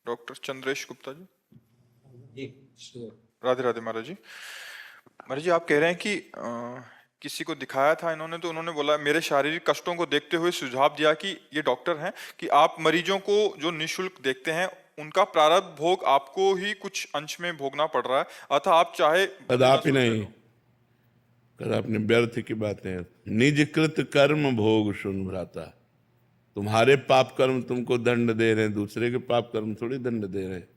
Doctor Chandresh Gupta ji. जी राधे राधे महाराज जी। महाराज जी, आप कह रहे हैं कि किसी को दिखाया था इन्होंने, तो उन्होंने बोला, मेरे शारीरिक कष्टों को देखते हुए सुझाव दिया कि ये डॉक्टर हैं, कि आप मरीजों को जो निःशुल्क देखते हैं उनका प्रारब्ध भोग आपको ही कुछ अंश में भोगना पड़ रहा है, अतः आप चाहे कदापि नहीं, कदापि व्यर्थ की बातें। निजकृत कर्म भोग सुन भ्राता। तुम्हारे पाप कर्म तुमको दंड दे रहे हैं, दूसरे के पाप कर्म थोड़ी दंड दे रहे हैं।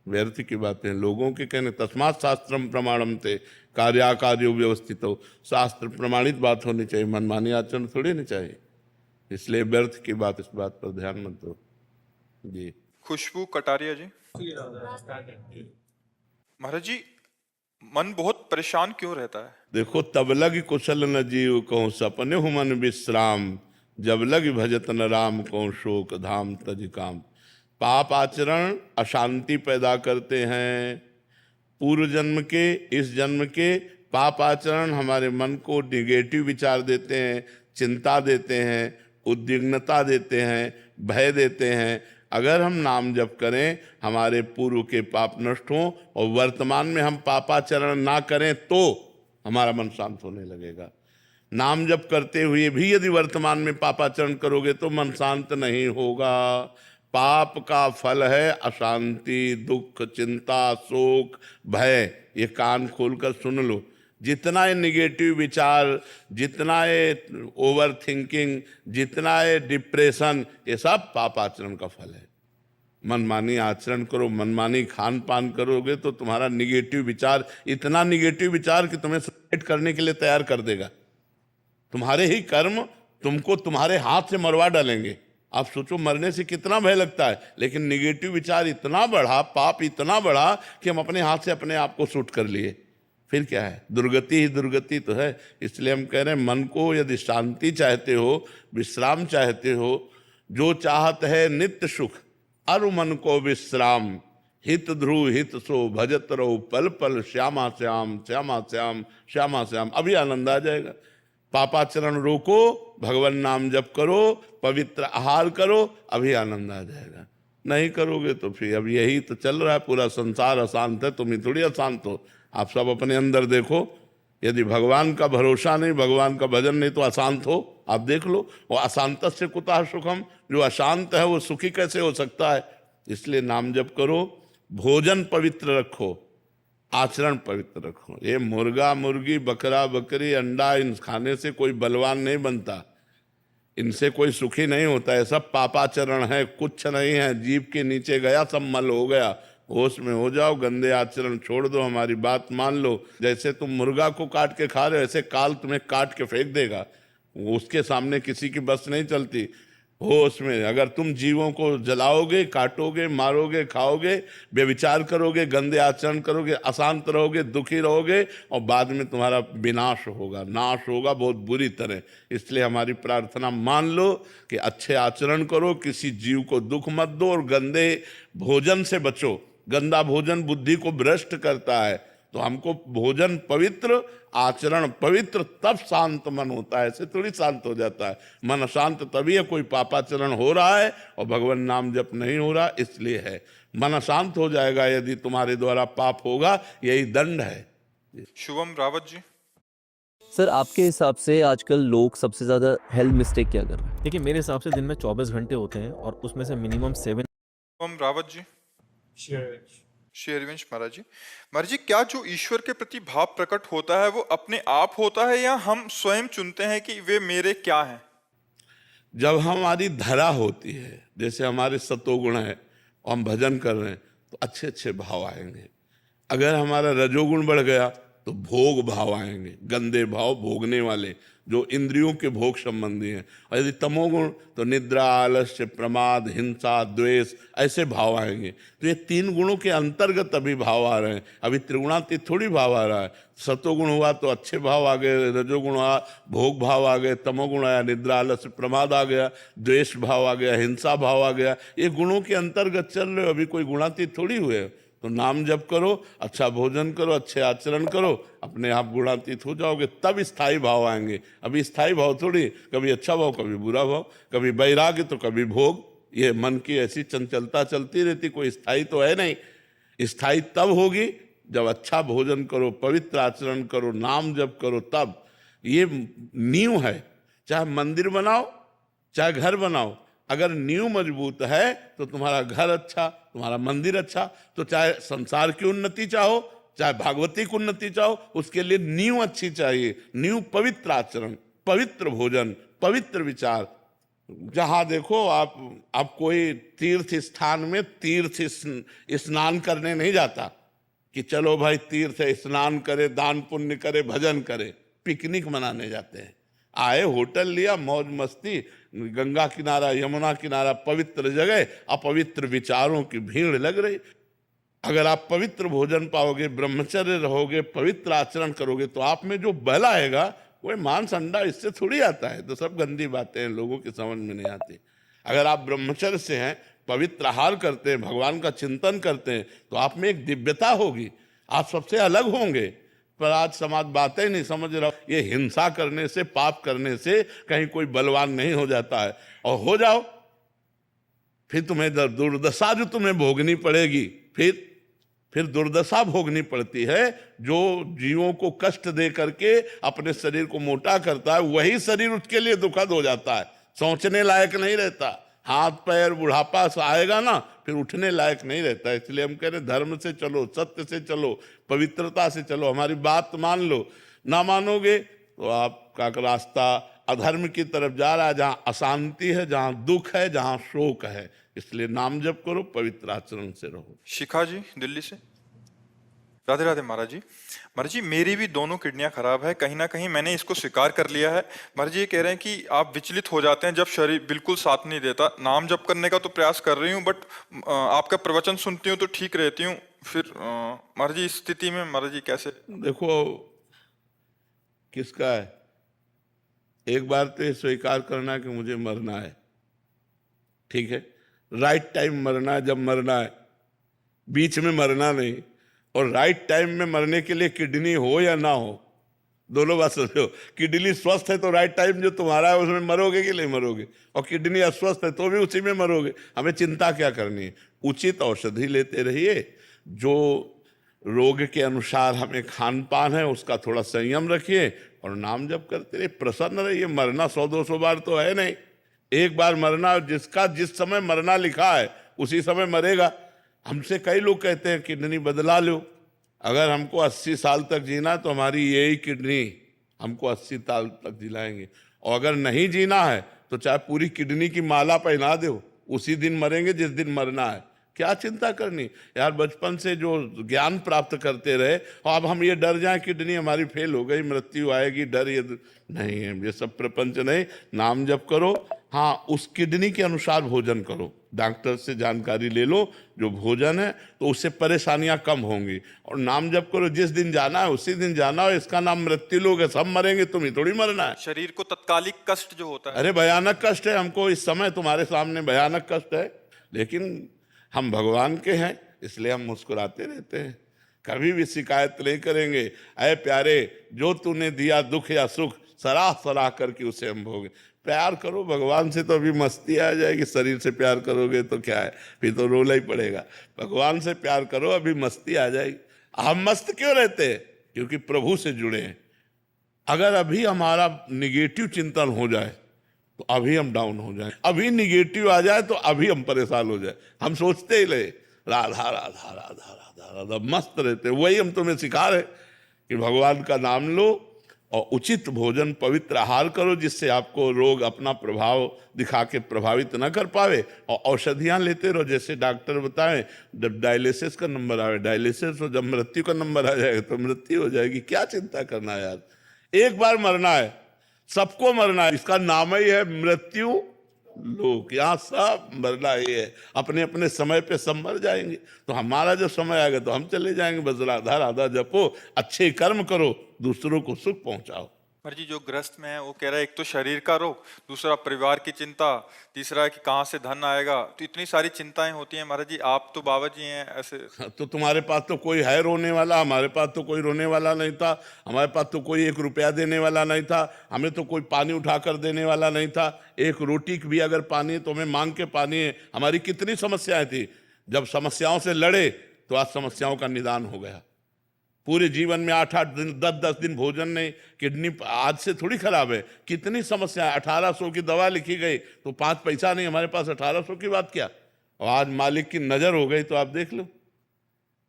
व्यर्थ की बातें, लोगों के कहने। तस्मात् शास्त्रम प्रमाणम थे कार्याकार्यो व्यवस्थित हो। शास्त्र प्रमाणित बात होनी चाहिए, मनमानी आचरण थोड़ी नहीं चाहिए। इसलिए व्यर्थ की बात, इस बात पर ध्यान मत दो जी। खुशबू कटारिया जी। महाराज जी, मन बहुत परेशान क्यों रहता है? देखो, तब लग कुशल न जीव कहूँ सपने हूँ मन विश्राम, जब लग भजत न राम कहूँ शोक धाम तज काम। पाप आचरण अशांति पैदा करते हैं। पूर्व जन्म के, इस जन्म के पाप आचरण हमारे मन को निगेटिव विचार देते हैं, चिंता देते हैं, उद्विग्नता देते हैं, भय देते हैं। अगर हम नाम जप करें, हमारे पूर्व के पाप नष्ट हों और वर्तमान में हम पापाचरण ना करें, तो हमारा मन शांत होने लगेगा। नाम जप करते हुए भी यदि वर्तमान में पापाचरण करोगे तो मन शांत नहीं होगा। पाप का फल है अशांति, दुख, चिंता, शोक, भय। ये कान खोलकर सुन लो। जितना ये निगेटिव विचार, जितना ये ओवर थिंकिंग, जितना ये डिप्रेशन, ये सब पाप आचरण का फल है। मनमानी आचरण करो, मनमानी खान पान करोगे तो तुम्हारा निगेटिव विचार, इतना निगेटिव विचार कि तुम्हें सुसाइड करने के लिए तैयार कर देगा। तुम्हारे ही कर्म तुमको तुम्हारे हाथ से मरवा डालेंगे। आप सोचो, मरने से कितना भय लगता है, लेकिन निगेटिव विचार इतना बढ़ा, पाप इतना बढ़ा कि हम अपने हाथ से अपने आप को शूट कर लिए। फिर क्या है? दुर्गति ही दुर्गति तो है। इसलिए हम कह रहे हैं, मन को यदि शांति चाहते हो, विश्राम चाहते हो, जो चाहत है नित्य सुख, अरु मन को विश्राम, हित ध्रुव हित सो भजत रहो पल पल, श्यामा श्याम श्यामा श्याम श्यामा श्याम। अभी आनंद आ जाएगा। पापाचरण रोको, भगवान नाम जप करो, पवित्र आहार करो, अभी आनंद आ जाएगा। नहीं करोगे तो फिर अब यही तो चल रहा है। पूरा संसार अशांत है, तुम ही थोड़ी अशांत हो। आप सब अपने अंदर देखो। यदि भगवान का भरोसा नहीं, भगवान का भजन नहीं, तो अशांत हो। आप देख लो। और अशांत से कुतः सुखम, जो अशांत है वो सुखी कैसे हो सकता है? इसलिए नाम जप करो, भोजन पवित्र रखो, आचरण पवित्र रखो। ये मुर्गा मुर्गी, बकरा बकरी, अंडा, इन खाने से कोई बलवान नहीं बनता, इनसे कोई सुखी नहीं होता है। सब पापाचरण है, कुछ नहीं है। जीभ के नीचे गया सब मल हो गया। होश में हो जाओ, गंदे आचरण छोड़ दो, हमारी बात मान लो। जैसे तुम मुर्गा को काट के खा रहे हो, ऐसे काल तुम्हें काट के फेंक देगा। उसके सामने किसी की बस नहीं चलती। होश में अगर तुम जीवों को जलाओगे, काटोगे, मारोगे, खाओगे, व्यभिचार करोगे, गंदे आचरण करोगे, अशांत रहोगे, दुखी रहोगे, और बाद में तुम्हारा विनाश होगा, नाश होगा बहुत बुरी तरह। इसलिए हमारी प्रार्थना मान लो कि अच्छे आचरण करो, किसी जीव को दुख मत दो, और गंदे भोजन से बचो। गंदा भोजन बुद्धि को भ्रष्ट करता है। तो हमको भोजन पवित्र, आचरण पवित्र, तब शांत मन होता है। ऐसे थोड़ी शांत हो जाता है। मन अशांत तभी है, कोई पापाचरण हो रहा है और भगवान नाम जप नहीं हो रहा, इसलिए है। मन अशांत हो जाएगा यदि तुम्हारे द्वारा पाप होगा, यही दंड है। शुभम रावत जी। सर, आपके हिसाब से आजकल लोग सबसे ज्यादा हेल्थ मिस्टेक क्या कर रहे हैं? देखिए, मेरे हिसाब से दिन में 24 घंटे होते हैं और उसमें से मिनिमम 7। शुभम रावत जी। शेरवंश महाराज जी। महाराज जी, क्या जो ईश्वर के प्रति भाव प्रकट होता है वो अपने आप होता है, या हम स्वयं चुनते हैं कि वे मेरे क्या हैं? जब हमारी धरा होती है, जैसे हमारे सतोगुण है और हम भजन कर रहे हैं, तो अच्छे अच्छे भाव आएंगे। अगर हमारा रजोगुण बढ़ गया तो भोग भाव आएंगे, गंदे भाव, भोगने वाले, जो इंद्रियों के भोग संबंधी हैं। और यदि तमोगुण तो निद्रा, आलस्य, प्रमाद, हिंसा, द्वेष, ऐसे भाव आएंगे। तो ये 3 गुणों के अंतर्गत अभी भाव आ रहे हैं। अभी त्रिगुणातीत थोड़ी भाव आ रहा है। सतोगुण हुआ तो अच्छे भाव आ गए, रजोगुण हुआ भोग भाव आ गए, तमोगुण आया निद्रा, आलस्य, प्रमाद आ गया, द्वेष भाव आ गया, हिंसा भाव आ गया। ये गुणों के अंतर्गत चल रहे हो, अभी कोई गुणातीत थोड़ी हुए। तो नाम जप करो, अच्छा भोजन करो, अच्छे आचरण करो, अपने आप गुणातीत हो जाओगे, तब स्थायी भाव आएंगे। अभी स्थायी भाव थोड़ी, कभी अच्छा भाव, कभी बुरा भाव, कभी वैराग्य तो कभी भोग, ये मन की ऐसी चंचलता चलती रहती, कोई स्थायी तो है नहीं। स्थायी तब होगी जब अच्छा भोजन करो, पवित्र आचरण करो, नाम जप करो, तब। ये नींव है। चाहे मंदिर बनाओ, चाहे घर बनाओ, अगर नींव मजबूत है तो तुम्हारा घर अच्छा, तुम्हारा मंदिर अच्छा। तो चाहे संसार की उन्नति चाहो, चाहे भागवती की उन्नति चाहो, उसके लिए नींव अच्छी चाहिए। नींव पवित्र आचरण, पवित्र भोजन, पवित्र विचार। जहां देखो आप कोई तीर्थ स्थान में तीर्थ स्नान करने नहीं जाता कि चलो भाई तीर्थ स्नान करे, दान पुण्य करे, भजन करे। पिकनिक मनाने जाते हैं। आए, होटल लिया, मौज मस्ती, गंगा किनारा, यमुना किनारा, पवित्र जगह, अपवित्र विचारों की भीड़ लग रही। अगर आप पवित्र भोजन पाओगे, ब्रह्मचर्य रहोगे, पवित्र आचरण करोगे, तो आप में जो बल आएगा, कोई मांस अंडा इससे थोड़ी आता है। तो सब गंदी बातें हैं, लोगों की समझ में नहीं आती। अगर आप ब्रह्मचर्य से हैं, पवित्र आहार करते हैं, भगवान का चिंतन करते हैं, तो आप में एक दिव्यता होगी, आप सबसे अलग होंगे। पर आज समाज बातें नहीं समझ रहा। ये हिंसा करने से, पाप करने से कहीं कोई बलवान नहीं हो जाता है। और हो जाओ, फिर तुम्हें दुर्दशा जो तुम्हें भोगनी पड़ेगी। फिर दुर्दशा भोगनी पड़ती है। जो जीवों को कष्ट दे करके अपने शरीर को मोटा करता है, वही शरीर उसके लिए दुखद हो जाता है, सोचने लायक नहीं रहता। हाथ पैर बुढ़ापा से आएगा ना, फिर उठने लायक नहीं रहता। इसलिए हम कह रहे धर्म से चलो, सत्य से चलो, पवित्रता से चलो। हमारी बात मान लो, ना मानोगे तो आपका रास्ता अधर्म की तरफ जा रहा है, जहां अशांति है, जहां दुख है, जहां शोक है। इसलिए नाम जप करो, पवित्र आचरण से रहो। शिखा जी दिल्ली से। राधे राधे महाराज जी। महाराज जी, मेरी भी दोनों किडनियां खराब है, कहीं ना कहीं मैंने इसको स्वीकार कर लिया है। महाराज जी ये कह रहे हैं कि आप विचलित हो जाते हैं जब शरीर बिल्कुल साथ नहीं देता। नाम जप करने का तो प्रयास कर रही हूँ, बट आपका प्रवचन सुनती हूँ तो ठीक रहती हूँ। फिर महाराज जी इस स्थिति में महाराज जी कैसे? देखो, किसका है, एक बार तो ये स्वीकार करना कि मुझे मरना है, ठीक है, राइट टाइम मरना है, जब मरना है, बीच में मरना नहीं। और राइट टाइम में मरने के लिए किडनी हो या ना हो, दोनों बात समझो। किडनी स्वस्थ है तो राइट टाइम जो तुम्हारा है उसमें मरोगे कि नहीं मरोगे, और किडनी अस्वस्थ है तो भी उसी में मरोगे। हमें चिंता क्या करनी है, उचित औषधि लेते रहिए। जो रोग के अनुसार हमें खान पान है उसका थोड़ा संयम रखिए, और नाम जप करते रहिए, प्रसन्न रहिए। मरना 100-200 बार तो है नहीं, एक बार मरना। जिसका जिस समय मरना लिखा है उसी समय मरेगा। हमसे कई लोग कहते हैं किडनी बदला लो। अगर हमको 80 साल तक जीना तो हमारी यही किडनी हमको 80 साल तक जिलाएंगे। और अगर नहीं जीना है तो चाहे पूरी किडनी की माला पहना दो, उसी दिन मरेंगे जिस दिन मरना है। क्या चिंता करनी यार। बचपन से जो ज्ञान प्राप्त करते रहे, और अब हम ये डर जाएं किडनी हमारी फेल हो गई, मृत्यु आएगी, डर ये नहीं है। ये सब प्रपंच नहीं। नाम जप करो, हाँ उस किडनी के अनुसार भोजन करो। डॉक्टर से जानकारी ले लो जो भोजन है, तो उससे परेशानियां कम होंगी। और नाम जप करो, जिस दिन जाना है उसी दिन जाना है। इसका नाम मृत्यु लोग है, सब मरेंगे, तुम ही थोड़ी मरना है। शरीर को तत्कालिक कष्ट जो होता है, अरे भयानक कष्ट है हमको इस समय, तुम्हारे सामने भयानक कष्ट है। लेकिन हम भगवान के हैं, इसलिए हम मुस्कुराते रहते हैं, कभी भी शिकायत नहीं करेंगे। अरे प्यारे, जो तूने दिया दुख या सुख, सराह सराह करके उसे हम भोगे। प्यार करो भगवान से तो अभी मस्ती आ जाएगी। शरीर से प्यार करोगे तो क्या है, फिर तो रोना ही पड़ेगा। भगवान से प्यार करो, अभी मस्ती आ जाएगी। हम मस्त क्यों रहते हैं? क्योंकि प्रभु से जुड़े हैं। अगर अभी हमारा निगेटिव चिंतन हो जाए तो अभी हम डाउन हो जाए, अभी निगेटिव आ जाए तो अभी हम परेशान हो जाए। हम सोचते ही रहे राधा राधा राधा राधा राधा, मस्त रहते। वही हम तुम्हें सिखा रहे कि भगवान का नाम लो और उचित भोजन, पवित्र आहार करो, जिससे आपको रोग अपना प्रभाव दिखा के प्रभावित न कर पावे। और औषधियाँ लेते रहो, जैसे डॉक्टर बताएं। जब डायलिसिस का नंबर आवे डायलिसिस हो, जब मृत्यु का नंबर आ जाएगा तो मृत्यु हो जाएगी। क्या चिंता करना यार, एक बार मरना है, सबको मरना है। इसका नाम ही है मृत्यु लोक। यहाँ सब मरना ही है, अपने अपने समय पे सब मर जाएंगे। तो हमारा जब समय आएगा तो हम चले जाएंगे। बस राधा राधा जपो, अच्छे कर्म करो, दूसरों को सुख पहुंचाओ। महाराज जी जो ग्रस्त में है वो कह रहा है एक तो शरीर का रोग, दूसरा परिवार की चिंता, तीसरा है कि कहाँ से धन आएगा, तो इतनी सारी चिंताएं होती हैं महाराज जी। आप तो बाबा जी हैं ऐसे। तो तुम्हारे पास तो कोई है रोने वाला, हमारे पास तो कोई रोने वाला नहीं था। हमारे पास तो कोई 1 रुपया देने वाला नहीं था, हमें तो कोई पानी उठाकर देने वाला नहीं था। एक रोटी भी अगर पानी है तो हमें मांग के पानी है। हमारी कितनी समस्याएं थी, जब समस्याओं से लड़े तो आज समस्याओं का निदान हो गया। पूरे जीवन में 8-8 दिन 10-10 दिन भोजन नहीं, किडनी आज से थोड़ी खराब है। कितनी समस्या, 1800 की दवा लिखी गई तो 5 पैसा नहीं हमारे पास, 1800 की बात क्या। और आज मालिक की नजर हो गई तो आप देख लो,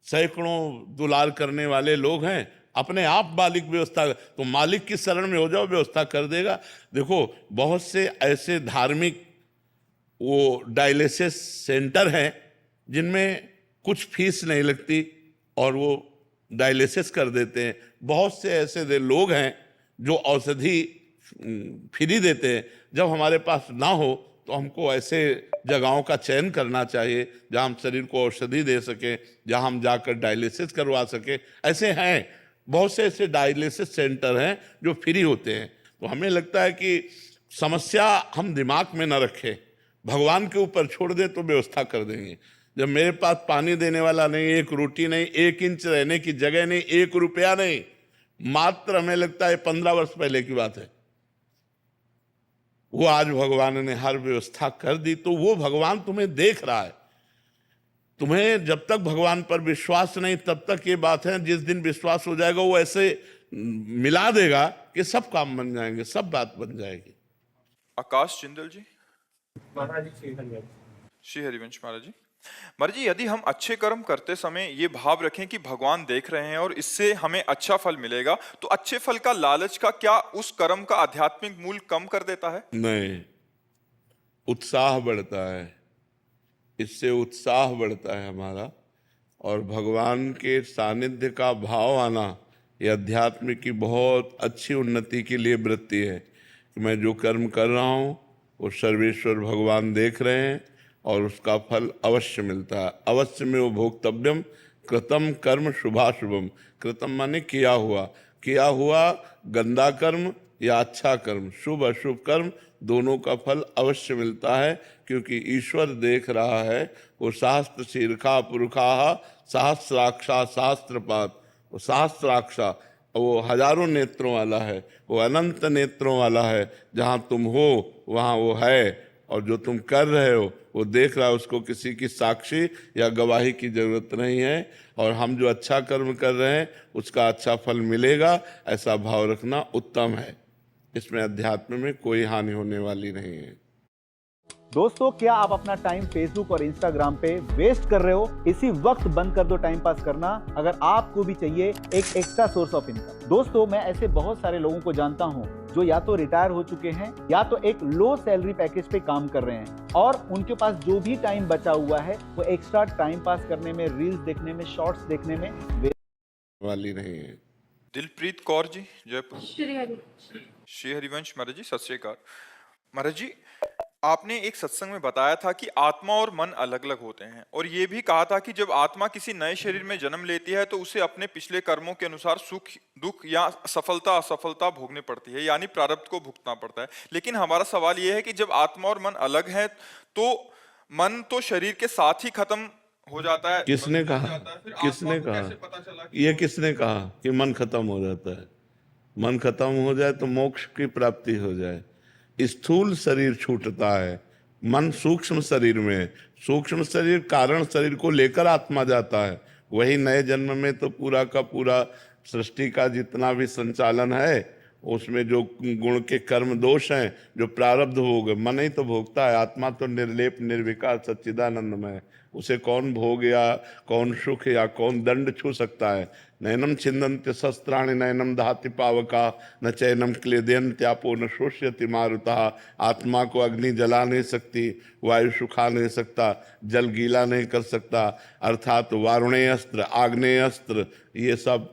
सैकड़ों दुलार करने वाले लोग हैं, अपने आप मालिक व्यवस्था, तो मालिक की शरण में हो जाओ, व्यवस्था कर देगा। देखो बहुत से ऐसे धार्मिक वो डायलिसिस सेंटर हैं जिनमें कुछ फीस नहीं लगती और वो डायलिसिस कर देते हैं। बहुत से ऐसे लोग हैं जो औषधि फ्री देते हैं। जब हमारे पास ना हो तो हमको ऐसे जगहों का चयन करना चाहिए जहां हम शरीर को औषधि दे सके, जहां हम जाकर डायलिसिस करवा सके। ऐसे हैं बहुत से ऐसे डायलिसिस सेंटर हैं जो फ्री होते हैं। तो हमें लगता है कि समस्या हम दिमाग में न रखें, भगवान के ऊपर छोड़ दें तो व्यवस्था कर देंगे। जब मेरे पास पानी देने वाला नहीं, 1 रोटी नहीं, 1 इंच रहने की जगह नहीं, 1 रुपया नहीं, मात्र हमें लगता है 15 वर्ष पहले की बात है, वो आज भगवान ने हर व्यवस्था कर दी। तो वो भगवान तुम्हें देख रहा है। तुम्हें जब तक भगवान पर विश्वास नहीं तब तक ये बात है, जिस दिन विश्वास हो जाएगा वो ऐसे मिला देगा कि सब काम बन जाएंगे, सब बात बन जाएगी। आकाश जिंदल जी। महाराज जी श्री हरिवंश महाराज जी। महाराज जी यदि हम अच्छे कर्म करते समय ये भाव रखें कि भगवान देख रहे हैं और इससे हमें अच्छा फल मिलेगा, तो अच्छे फल का लालच का क्या उस कर्म का आध्यात्मिक मूल्य कम कर देता है? नहीं, उत्साह बढ़ता है, इससे उत्साह बढ़ता है हमारा। और भगवान के सानिध्य का भाव आना ये अध्यात्म की बहुत अच्छी उन्नति के लिए वृत्ति है कि मैं जो कर्म कर रहा हूँ वो सर्वेश्वर भगवान देख रहे हैं और उसका फल अवश्य मिलता है। अवश्य में वो भोक्तव्यम कृतम कर्म शुभाशुभम। कृतम माने किया हुआ गंदा कर्म या अच्छा कर्म, शुभ अशुभ कर्म, दोनों का फल अवश्य मिलता है, क्योंकि ईश्वर देख रहा है। वो शास्त्र शीर्षा पुरुषा सहस्राक्षा शास्त्रपात, वो सहस्राक्षा वो हजारों नेत्रों वाला है, वो अनंत नेत्रों वाला है। जहाँ तुम हो वहाँ वो है, और जो तुम कर रहे हो वो देख रहा है। उसको किसी की साक्षी या गवाही की जरूरत नहीं है। और हम जो अच्छा कर्म कर रहे हैं उसका अच्छा फल मिलेगा, ऐसा भाव रखना उत्तम है। इसमें अध्यात्म में कोई हानि होने वाली नहीं है। दोस्तों, क्या आप अपना टाइम फेसबुक और इंस्टाग्राम पे वेस्ट कर रहे हो? इसी वक्त बंद कर दो टाइम पास करना, अगर आपको भी चाहिए एक एक्स्ट्रा सोर्स ऑफ इनकम। दोस्तों, मैं ऐसे बहुत सारे लोगों को जानता हूं जो या तो रिटायर हो चुके हैं या तो एक लो सैलरी पैकेज पे काम कर रहे हैं, और उनके पास जो भी टाइम बचा हुआ है वो एक्स्ट्रा टाइम पास करने में, रील्स देखने में, शॉर्ट्स देखने में वाली नहीं है। दिलप्रीत कौर जी जयपुर। श्री श्री हरिवंश महाराज जी सत श्री अकाल। महाराज जी आपने एक सत्संग में बताया था कि आत्मा और मन अलग अलग होते हैं, और ये भी कहा था कि जब आत्मा किसी नए शरीर में जन्म लेती है तो उसे अपने पिछले कर्मों के अनुसार सुख दुख या सफलता असफलता भोगनी पड़ती है, यानी प्रारब्ध को भुगतना पड़ता है। लेकिन हमारा सवाल यह है कि जब आत्मा और मन अलग है तो मन तो शरीर के साथ ही खत्म हो जाता है। किसने कहा? किसने कहा? ये किसने कहा कि मन खत्म हो जाता है? मन खत्म हो जाए तो मोक्ष की प्राप्ति हो जाए। स्थूल शरीर छूटता है, मन सूक्ष्म शरीर में, सूक्ष्म शरीर कारण शरीर को लेकर आत्मा जाता है। वही नए जन्म में तो पूरा का पूरा सृष्टि का जितना भी संचालन है उसमें जो गुण के कर्म दोष हैं, जो प्रारब्ध भोग, मन ही तो भोगता है। आत्मा तो निर्लेप निर्विकार सच्चिदानंदमय, उसे कौन भोग या कौन सुख या कौन दंड छू सकता है? नैनम छिंदन्त्य शस्त्राणि नैनम दहाति पावका न चैनम क्लेदयन्त्यापो न शोष्यति मारुता। आत्मा को अग्नि जला नहीं सकती, वायु सुखा नहीं सकता, जल गीला नहीं कर सकता, अर्थात वारुणेय अस्त्र आग्नेय अस्त्र ये सब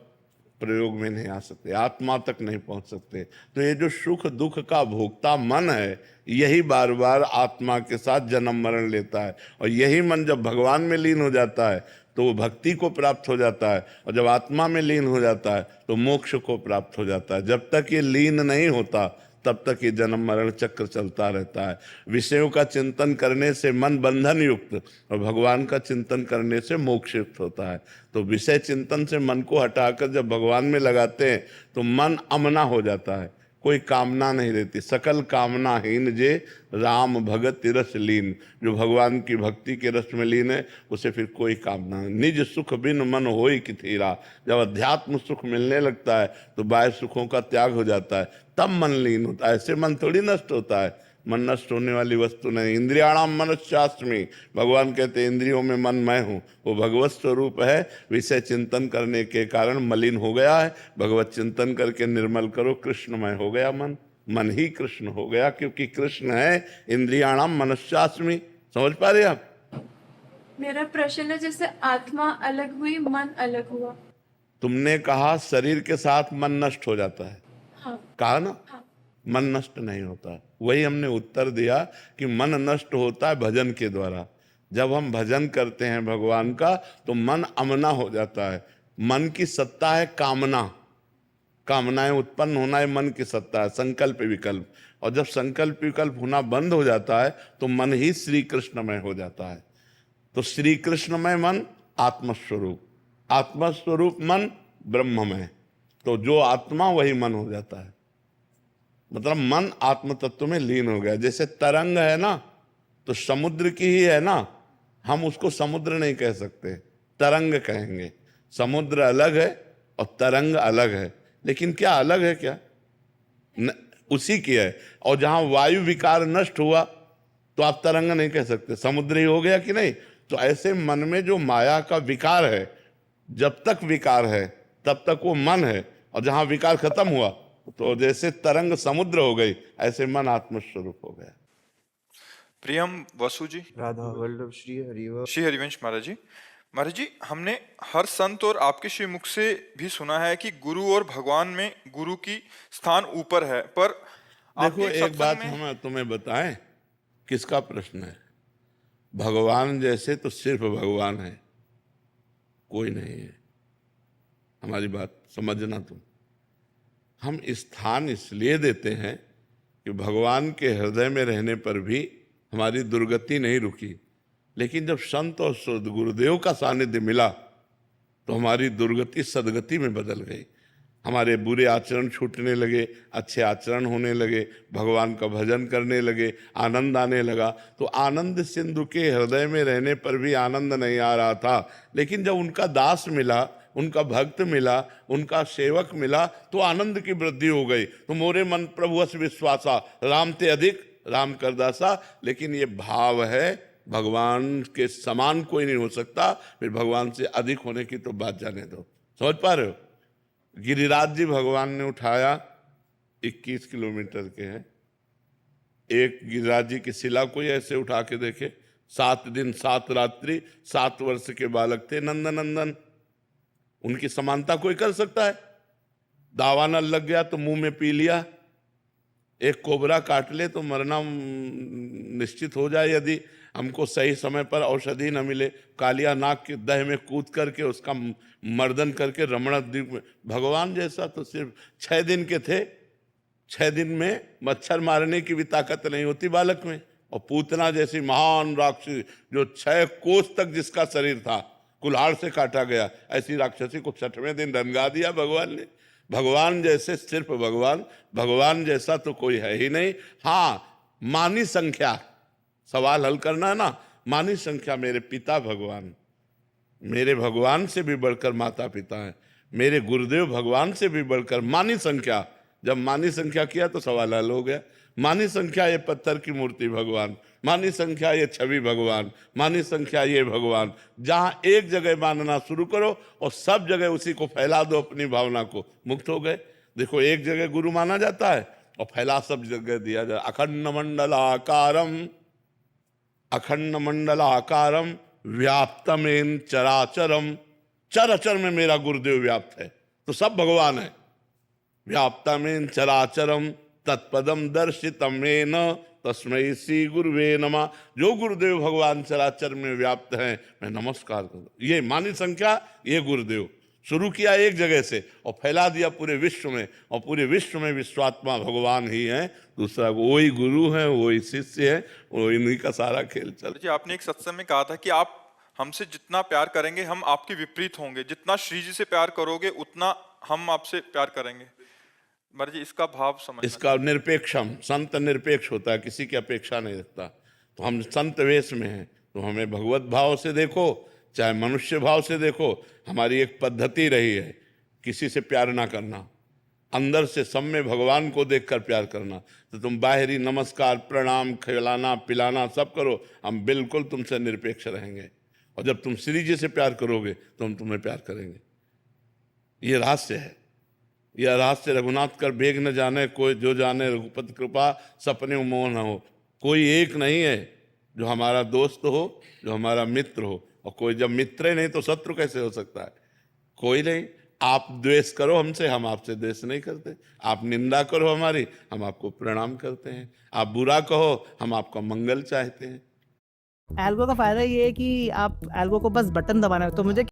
प्रयोग में नहीं आ सकते, आत्मा तक नहीं पहुंच सकते। तो ये जो सुख दुख का भोक्ता मन है यही बार बार आत्मा के साथ जन्म मरण लेता है, और यही मन जब भगवान में लीन हो जाता है तो वो भक्ति को प्राप्त हो जाता है, और जब आत्मा में लीन हो जाता है तो मोक्ष को प्राप्त हो जाता है। जब तक ये लीन नहीं होता तब तक ये जन्म मरण चक्र चलता रहता है। विषयों का चिंतन करने से मन बंधन युक्त, और भगवान का चिंतन करने से मोक्ष युक्त होता है। तो विषय चिंतन से मन को हटाकर जब भगवान में लगाते हैं तो मन अमना हो जाता है, कोई कामना नहीं रहती। सकल कामनाहीन जे राम भगत रस लीन, जो भगवान की भक्ति के रस में लीन है उसे फिर कोई कामना नहीं। निज सुख बिन मन होई किथीरा, जब अध्यात्म सुख मिलने लगता है तो बाह्य सुखों का त्याग हो जाता है, तब मन लीन होता है। ऐसे मन थोड़ी नष्ट होता है, मन नष्ट होने वाली वस्तु नहीं। इंद्रियाणाम मनश्चास्मि, भगवान कहते हैं इंद्रियों में मन मैं हूँ, वो भगवत स्वरूप है। विषय चिंतन करने के कारण मलिन हो गया है, भगवत चिंतन करके निर्मल करो, कृष्णमय हो गया मन, मन ही कृष्ण हो गया, क्योंकि कृष्ण है इंद्रियाणाम मनश्चास्मि। समझ पा रहे आप? मेरा प्रश्न है, जैसे आत्मा अलग हुई मन अलग हुआ। तुमने कहा शरीर के साथ मन नष्ट हो जाता है, हाँ कहा ना? हाँ। मन नष्ट नहीं होता। वही हमने उत्तर दिया कि मन नष्ट होता है भजन के द्वारा। जब हम भजन करते हैं भगवान का तो मन अमना हो जाता है। मन की सत्ता है कामना, कामनाएं उत्पन्न होना है मन की सत्ता है, संकल्प विकल्प। और जब संकल्प विकल्प होना बंद हो जाता है तो मन ही श्री कृष्णमय हो जाता है। तो श्री कृष्णमय मन आत्मस्वरूप, आत्मस्वरूप मन ब्रह्ममय। तो जो आत्मा वही मन हो जाता है, मतलब मन आत्म तत्व में लीन हो गया। जैसे तरंग है ना, तो समुद्र की ही है ना, हम उसको समुद्र नहीं कह सकते, तरंग कहेंगे। समुद्र अलग है और तरंग अलग है, लेकिन क्या अलग है क्या? उसी की है। और जहां वायु विकार नष्ट हुआ तो आप तरंग नहीं कह सकते, समुद्र ही हो गया कि नहीं? तो ऐसे मन में जो माया का विकार है, जब तक विकार है तब तक वो मन है, और जहां विकार खत्म हुआ तो जैसे तरंग समुद्र हो गई, ऐसे मन आत्मस्वरूप हो गया। प्रियम वसु जी, राधा वल्लभ श्री हरिवंश। श्री हरिवंश महाराज जी। महाराज जी, हमने हर संत और आपके श्री मुख से भी सुना है कि गुरु और भगवान में गुरु की स्थान ऊपर है, पर देखो एक सत्संग बात में- हम तुम्हें बताएं, किसका प्रश्न है? भगवान जैसे तो सिर्फ भगवान है, कोई नहीं है। हमारी बात समझना तुम। हम स्थान इसलिए देते हैं कि भगवान के हृदय में रहने पर भी हमारी दुर्गति नहीं रुकी, लेकिन जब संत और गुरुदेव का सानिध्य मिला तो हमारी दुर्गति सदगति में बदल गई। हमारे बुरे आचरण छूटने लगे, अच्छे आचरण होने लगे, भगवान का भजन करने लगे, आनंद आने लगा। तो आनंद सिंधु के हृदय में रहने पर भी आनंद नहीं आ रहा था, लेकिन जब उनका दास मिला, उनका भक्त मिला, उनका सेवक मिला, तो आनंद की वृद्धि हो गई। तो मोरे मन प्रभु अस विश्वासा, राम ते अधिक राम कर दासा। लेकिन ये भाव है, भगवान के समान कोई नहीं हो सकता, फिर भगवान से अधिक होने की तो बात जाने दो। समझ पा रहे हो? गिरिराज जी भगवान ने उठाया, 21 किलोमीटर के हैं। एक गिरिराज जी की शिला कोई ऐसे उठा के देखे, 7 दिन 7 रात्रि, 7 वर्ष के बालक थे नंदन। उनकी समानता कोई कर सकता है? दावानल लग गया तो मुंह में पी लिया, एक कोबरा काट ले तो मरना निश्चित हो जाए यदि हमको सही समय पर औषधि न मिले। कालिया नाग के दह में कूद करके उसका मर्दन करके रमण द्वीप में। भगवान जैसा तो सिर्फ 6 दिन के थे, 6 दिन में मच्छर मारने की भी ताकत नहीं होती बालक में। और पूतना जैसी महान राक्षसी जो 6 कोस तक जिसका शरीर था, कुल्हाड़ से काटा गया, ऐसी राक्षसी को 6वें दिन रंगा दिया भगवान ने। भगवान जैसे सिर्फ भगवान, भगवान जैसा तो कोई है ही नहीं। हाँ, मानी संख्या, सवाल हल करना है ना, मानी संख्या मेरे पिता भगवान, मेरे भगवान से भी बढ़कर माता पिता है, मेरे गुरुदेव भगवान से भी बढ़कर मानी संख्या। जब मानी संख्या किया तो सवाल हल हो गया। मानी संख्या ये पत्थर की मूर्ति भगवान, मानी संख्या ये छवि भगवान, मानी संख्या ये भगवान। जहां एक जगह मानना शुरू करो और सब जगह उसी को फैला दो, अपनी भावना को, मुक्त हो गए। देखो एक जगह गुरु माना जाता है और फैला सब जगह दिया जाए। अखंड मंडलाकारम, अखंड मंडलाकारम व्याप्तमेन चराचरम, चराचर में मेरा गुरुदेव व्याप्त है, तो सब भगवान है। व्याप्तमेन चराचरम तत्पदम दर्शितमेन तस्मै श्री गुरुवे नमः। जो गुरुदेव भगवान चराचर में व्याप्त हैं, मैं नमस्कार करता हूं। ये मानी संख्या, ये गुरुदेव शुरू किया एक जगह से और फैला दिया पूरे विश्व में, और पूरे विश्व में विश्वात्मा भगवान ही हैं, दूसरा वही गुरु हैं, वही शिष्य हैं, वो इन्हीं का सारा खेल चल। जी आपने एक सत्संग में कहा था कि आप हमसे जितना प्यार करेंगे हम आपके विपरीत होंगे, जितना श्री जी से प्यार करोगे उतना हम आपसे प्यार करेंगे। महाराज जी इसका भाव समझ। इसका निरपेक्षम, संत निरपेक्ष होता है, किसी की अपेक्षा नहीं रखता। तो हम संत वेश में हैं, तो हमें भगवत भाव से देखो चाहे मनुष्य भाव से देखो। हमारी एक पद्धति रही है किसी से प्यार ना करना, अंदर से सब में भगवान को देखकर प्यार करना। तो तुम बाहरी नमस्कार प्रणाम खिलाना पिलाना सब करो, हम बिल्कुल तुमसे निरपेक्ष रहेंगे। और जब तुम श्री जी से प्यार करोगे तो हम तुम्हें प्यार करेंगे। ये रहस्य है, यह रहस्य रघुनाथ कर बेग न जाने, कोई जो जाने रघुपति कृपा सपने मोह न हो। कोई एक नहीं है जो हमारा दोस्त हो, जो हमारा मित्र हो। और कोई जब मित्र ही नहीं तो शत्रु कैसे हो सकता है? कोई नहीं। आप द्वेष करो हमसे, हम आपसे द्वेष नहीं करते। आप निंदा करो हमारी, हम आपको प्रणाम करते हैं। आप बुरा कहो, हम आपका मंगल चाहते हैं। एल्गो का फायदा ये है कि आप एल्गो को बस बटन दबाना है, तो मुझे